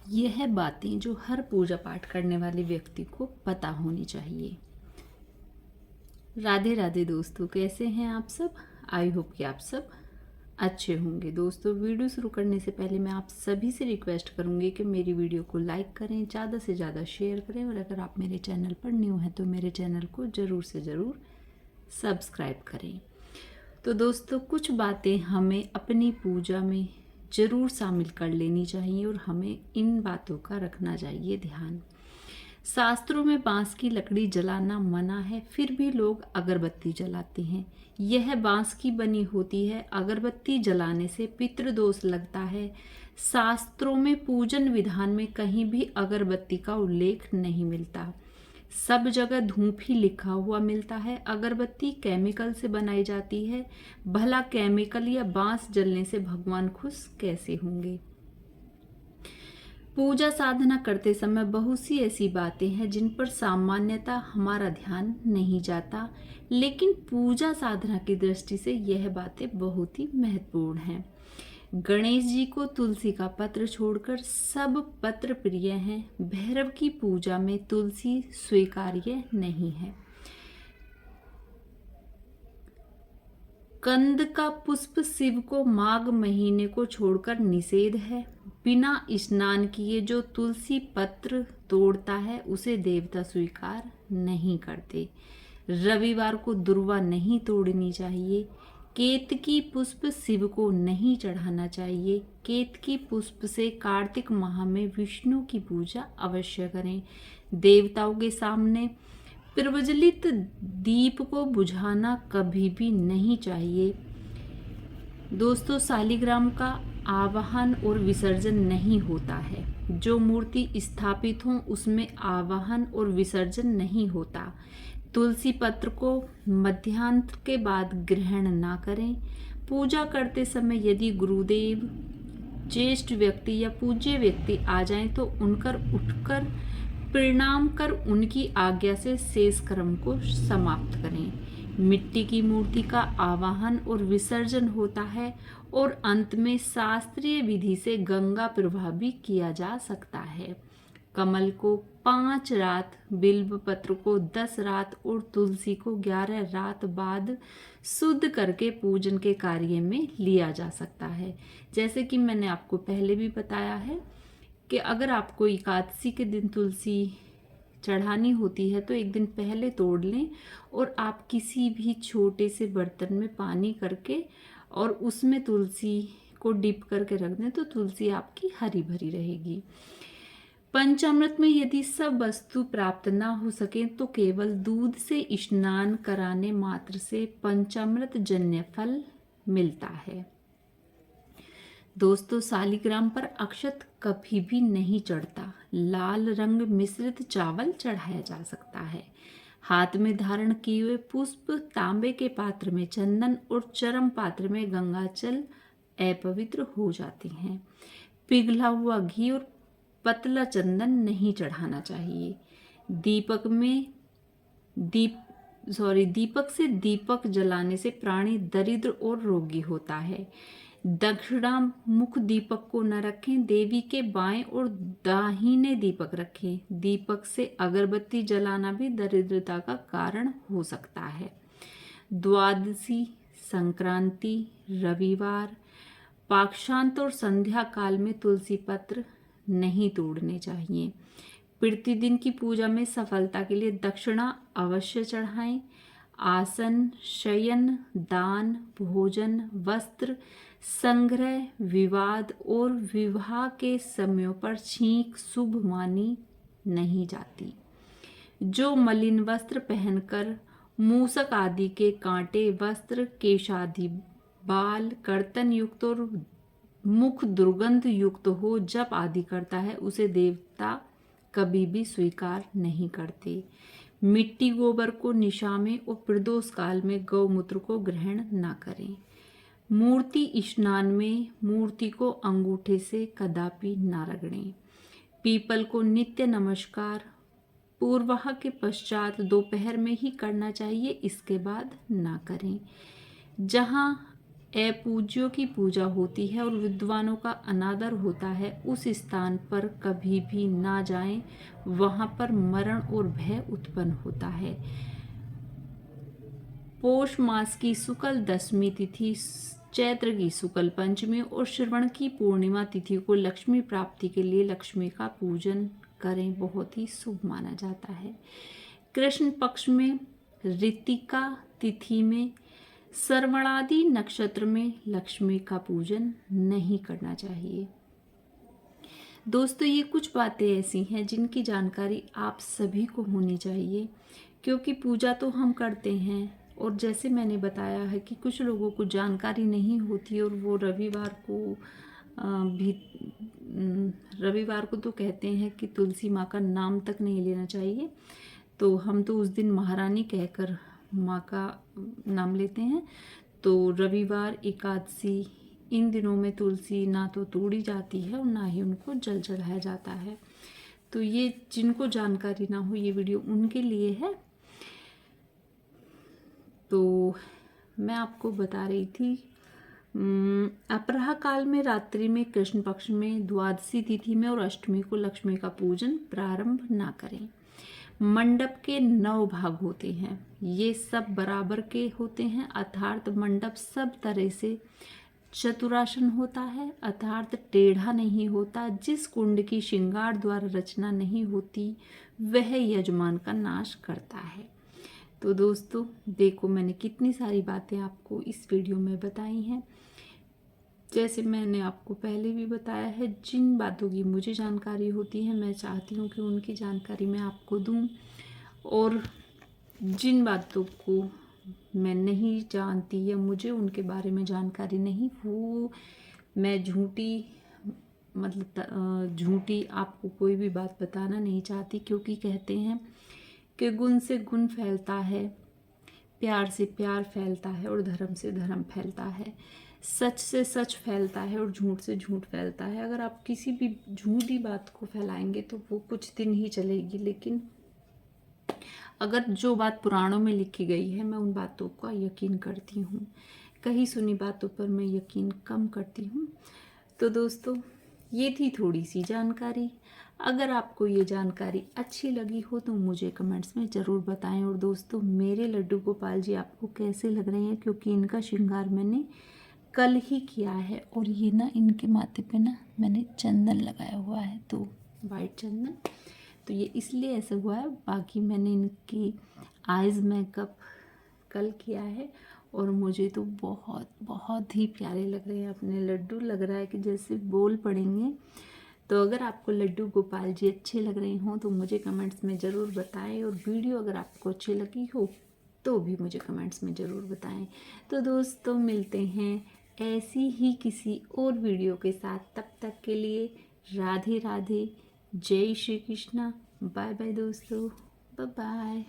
यह बातें जो हर पूजा पाठ करने वाले व्यक्ति को पता होनी चाहिए। राधे राधे दोस्तों, कैसे हैं आप सब। आई होप कि आप सब अच्छे होंगे। दोस्तों, वीडियो शुरू करने से पहले मैं आप सभी से रिक्वेस्ट करूंगी कि मेरी वीडियो को लाइक करें, ज़्यादा से ज़्यादा शेयर करें, और अगर आप मेरे चैनल पर न्यू हैं तो मेरे चैनल को ज़रूर से ज़रूर सब्सक्राइब करें। तो दोस्तों, कुछ बातें हमें अपनी पूजा में ज़रूर शामिल कर लेनी चाहिए और हमें इन बातों का रखना चाहिए ध्यान। शास्त्रों में बांस की लकड़ी जलाना मना है, फिर भी लोग अगरबत्ती जलाते हैं। यह बांस की बनी होती है। अगरबत्ती जलाने से पितृदोष लगता है। शास्त्रों में पूजन विधान में कहीं भी अगरबत्ती का उल्लेख नहीं मिलता। सब जगह धूप ही लिखा हुआ मिलता है। अगरबत्ती केमिकल से बनाई जाती है। भला केमिकल या बांस जलने से भगवान खुश कैसे होंगे। पूजा साधना करते समय बहुत सी ऐसी बातें हैं जिन पर सामान्यतः हमारा ध्यान नहीं जाता, लेकिन पूजा साधना की दृष्टि से यह बातें बहुत ही महत्वपूर्ण हैं। गणेश जी को तुलसी का पत्र छोड़कर सब पत्र प्रिय हैं। भैरव की पूजा में तुलसी स्वीकार्य नहीं है। कंद का पुष्प शिव को माघ महीने को छोड़कर निषेध है। बिना स्नान किए जो तुलसी पत्र तोड़ता है उसे देवता स्वीकार नहीं करते। रविवार को दुर्वा नहीं तोड़नी चाहिए। केतकी पुष्प शिव को नहीं चढ़ाना चाहिए। केतकी पुष्प से कार्तिक माह में विष्णु की पूजा अवश्य करें। देवताओं के सामने प्रज्वलित दीप को बुझाना कभी भी नहीं चाहिए। दोस्तों, शालिग्राम का आवाहन और विसर्जन नहीं होता है। जो मूर्ति स्थापित हो उसमें आवाहन और विसर्जन नहीं होता। तुलसी पत्र को मध्याह्न के बाद ग्रहण ना करें। पूजा करते समय यदि गुरुदेव, ज्येष्ठ व्यक्ति या पूज्य व्यक्ति आ जाएं तो उठकर प्रणाम कर उनकी आज्ञा से शेष कर्म को समाप्त करें। मिट्टी की मूर्ति का आवाहन और विसर्जन होता है और अंत में शास्त्रीय विधि से गंगा प्रवाह भी किया जा सकता है। कमल को 5 रात, बिल्व पत्र को 10 रात और तुलसी को 11 रात बाद शुद्ध करके पूजन के कार्य में लिया जा सकता है। जैसे कि मैंने आपको पहले भी बताया है कि अगर आपको एकादशी के दिन तुलसी चढ़ानी होती है तो एक दिन पहले तोड़ लें और आप किसी भी छोटे से बर्तन में पानी करके और उसमें तुलसी को डिप करके रख दें तो तुलसी आपकी हरी भरी रहेगी। पंचामृत में यदि सब वस्तु प्राप्त ना हो सके तो केवल दूध से स्नान कराने मात्र से पंचामृत जन्य फल मिलता है। दोस्तों, शालिग्राम पर अक्षत कभी भी नहीं चढ़ता। लाल रंग मिश्रित चावल चढ़ाया जा सकता है। हाथ में धारण किए हुए पुष्प, तांबे के पात्र में चंदन और चरम पात्र में गंगाजल अपवित्र हो जाते हैं। पिघला हुआ घी और पतला चंदन नहीं चढ़ाना चाहिए। दीपक से दीपक जलाने से प्राणी दरिद्र और रोगी होता है। दक्षिणा मुख दीपक को न रखें। देवी के बाएं और दाहिने दीपक रखें। दीपक से अगरबत्ती जलाना भी दरिद्रता का कारण हो सकता है। द्वादशी, संक्रांति, रविवार, पाक्षांत और संध्या काल में तुलसी पत्र नहीं तोड़ने चाहिए। प्रतिदिन की पूजा में सफलता के लिए दक्षिणा अवश्य चढ़ाएं। आसन, शयन, दान, भोजन, वस्त्र संग्रह, विवाद और विवाह के समयों पर छींक शुभ मानी नहीं जाती। जो मलिन वस्त्र पहनकर मूसक आदि के कांटे वस्त्र, केशादि बाल कर्तन युक्त और मुख दुर्गंध युक्त हो जप आदि करता है उसे देवता कभी भी स्वीकार नहीं करते। मिट्टी गोबर को निशा में और प्रदोष काल में गौमूत्र को ग्रहण न करें। मूर्ति स्नान में मूर्ति को अंगूठे से कदापि न रगड़ें। पीपल को नित्य नमस्कार पूर्वाह के पश्चात दोपहर में ही करना चाहिए, इसके बाद ना करें। जहाँ अपूज्यों की पूजा होती है और विद्वानों का अनादर होता है, उस स्थान पर कभी भी ना जाएं, वहां पर मरण और भय उत्पन्न होता है। पौष मास की शुक्ल दशमी तिथि, चैत्र की शुक्ल पंचमी और श्रवण की पूर्णिमा तिथि को लक्ष्मी प्राप्ति के लिए लक्ष्मी का पूजन करें, बहुत ही शुभ माना जाता है। कृष्ण पक्ष में ऋतिका तिथि में श्रवणादि नक्षत्र में लक्ष्मी का पूजन नहीं करना चाहिए। दोस्तों, ये कुछ बातें ऐसी हैं जिनकी जानकारी आप सभी को होनी चाहिए, क्योंकि पूजा तो हम करते हैं और जैसे मैंने बताया है कि कुछ लोगों को जानकारी नहीं होती और वो रविवार को तो कहते हैं कि तुलसी माँ का नाम तक नहीं लेना चाहिए, तो हम तो उस दिन महारानी कहकर माँ का नाम लेते हैं। तो रविवार, एकादशी, इन दिनों में तुलसी ना तो तोड़ी जाती है और ना ही उनको जल चढ़ाया जाता है। तो ये जिनको जानकारी ना हो, ये वीडियो उनके लिए है। तो मैं आपको बता रही थी, अपराह काल में, रात्रि में, कृष्ण पक्ष में, द्वादशी तिथि में और अष्टमी को लक्ष्मी का पूजन प्रारंभ ना करें। मंडप के 9 भाग होते हैं, ये सब बराबर के होते हैं, अर्थात मंडप सब तरह से चतुरासन होता है, अर्थात टेढ़ा नहीं होता। जिस कुंड की श्रृंगार द्वारा रचना नहीं होती वह यजमान का नाश करता है। तो दोस्तों देखो, मैंने कितनी सारी बातें आपको इस वीडियो में बताई हैं। जैसे मैंने आपको पहले भी बताया है, जिन बातों की मुझे जानकारी होती है मैं चाहती हूँ कि उनकी जानकारी मैं आपको दूँ, और जिन बातों को मैं नहीं जानती या मुझे उनके बारे में जानकारी नहीं, वो मैं झूठी आपको कोई भी बात बताना नहीं चाहती, क्योंकि कहते हैं कि गुण से गुण फैलता है, प्यार से प्यार फैलता है और धर्म से धर्म फैलता है, सच से सच फैलता है और झूठ से झूठ फैलता है। अगर आप किसी भी झूठी बात को फैलाएंगे तो वो कुछ दिन ही चलेगी, लेकिन अगर जो बात पुराणों में लिखी गई है मैं उन बातों का यकीन करती हूँ, कहीं सुनी बातों पर मैं यकीन कम करती हूँ। तो दोस्तों ये थी थोड़ी सी जानकारी। अगर आपको ये जानकारी अच्छी लगी हो तो मुझे कमेंट्स में ज़रूर बताएं। और दोस्तों, मेरे लड्डू गोपाल जी आपको कैसे लग रहे हैं, क्योंकि इनका श्रृंगार मैंने कल ही किया है, और ये ना इनके माथे पे ना मैंने चंदन लगाया हुआ है, तो वाइट चंदन, तो ये इसलिए ऐसा हुआ है। बाकी मैंने इनकी आइज़ मेकअप कल किया है और मुझे तो बहुत बहुत ही प्यारे लग रहे हैं अपने लड्डू। लग रहा है कि जैसे बोल पड़ेंगे। तो अगर आपको लड्डू गोपाल जी अच्छे लग रहे हों तो मुझे कमेंट्स में ज़रूर बताएं, और वीडियो अगर आपको अच्छी लगी हो तो भी मुझे कमेंट्स में ज़रूर बताएं। तो दोस्तों मिलते हैं ऐसी ही किसी और वीडियो के साथ, तब तक के लिए राधे राधे, जय श्री कृष्णा, बाय बाय दोस्तों, बाय बाय।